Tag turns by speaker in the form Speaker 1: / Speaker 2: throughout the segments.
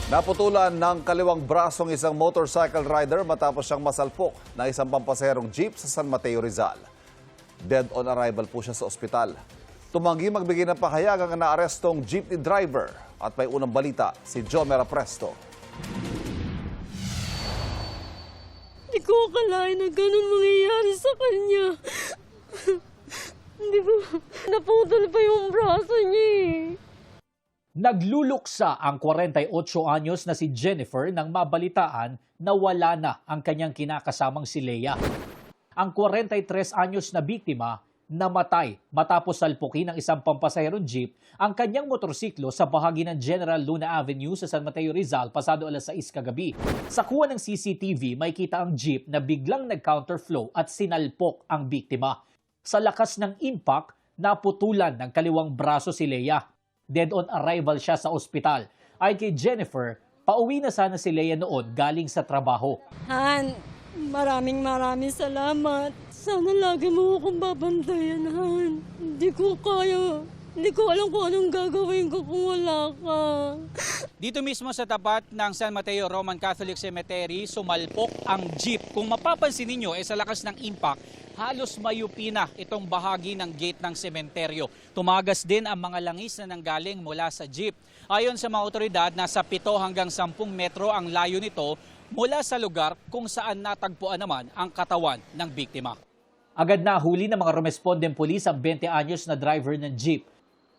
Speaker 1: Naputulan ng kaliwang brasong isang motorcycle rider matapos siyang masalpok ng isang pampaserong jeep sa San Mateo, Rizal. Dead on arrival po siya sa ospital. Tumanggi magbigay ng pahayag ang naarestong jeepney driver. At may unang balita, si Jomera Presto.
Speaker 2: Hindi ko akalain na ganun mangyayari sa kanya. Hindi ko, naputol pa yung braso niya eh.
Speaker 3: Nagluluksa ang 48 anyos na si Jennifer nang mabalitaan na wala na ang kanyang kinakasamang si Leia. Ang 43 anyos na biktima namatay matapos salpukin ng isang pampasaherong jeep ang kanyang motorsiklo sa bahagi ng General Luna Avenue sa San Mateo, Rizal pasado alas 6 kagabi. Sa kuha ng CCTV, may kita ang jeep na biglang nag-counterflow at sinalpok ang biktima. Sa lakas ng impact, naputulan ng kaliwang braso si Leia. Dead on arrival siya sa ospital. Ay kay Jennifer, pauwi na sana si Leia noon galing sa trabaho.
Speaker 2: Han, maraming salamat. Sana lagi mo akong babantayan, Han. Hindi ko kaya. Hindi ko alam kung anong gagawin ko kung wala ka.
Speaker 4: Dito mismo sa tapat ng San Mateo Roman Catholic Cemetery, sumalpok ang jeep. Kung mapapansin ninyo, sa lakas ng impact, halos mayupi na itong bahagi ng gate ng sementeryo. Tumagas din ang mga langis na nanggaling mula sa jeep. Ayon sa mga otoridad, nasa 7 hanggang 10 metro ang layo nito mula sa lugar kung saan natagpuan naman ang katawan ng biktima.
Speaker 3: Agad na huli ng mga rumespondeng pulis ang 20 anyos na driver ng jeep.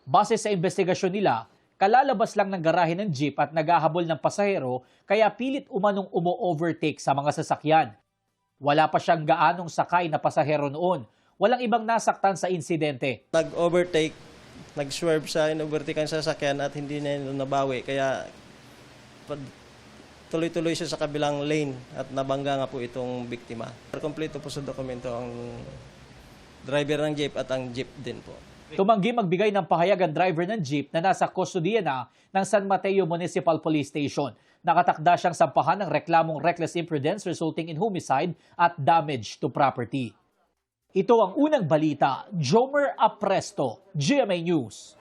Speaker 3: Base sa investigasyon nila, kalalabas lang ng garahe ng jeep at naghahabol ng pasahero kaya pilit umanong umo-overtake sa mga sasakyan. Wala pa siyang gaanong sakay na pasahero noon. Walang ibang nasaktan sa insidente.
Speaker 5: Nag-overtake, nag-swerve siya, in-overtake ang sasakyan at hindi na ito nabawi. Kaya tuloy-tuloy siya sa kabilang lane at nabangga nga po itong biktima. Kompleto po sa dokumento ang driver ng jeep at ang jeep din po.
Speaker 3: Tumanggi magbigay ng pahayag ang driver ng jeep na nasa kustodiya na ng San Mateo Municipal Police Station. Nakatakda siyang sampahan ng reklamong reckless imprudence resulting in homicide at damage to property. Ito ang unang balita. Jomer Apresto, GMA News.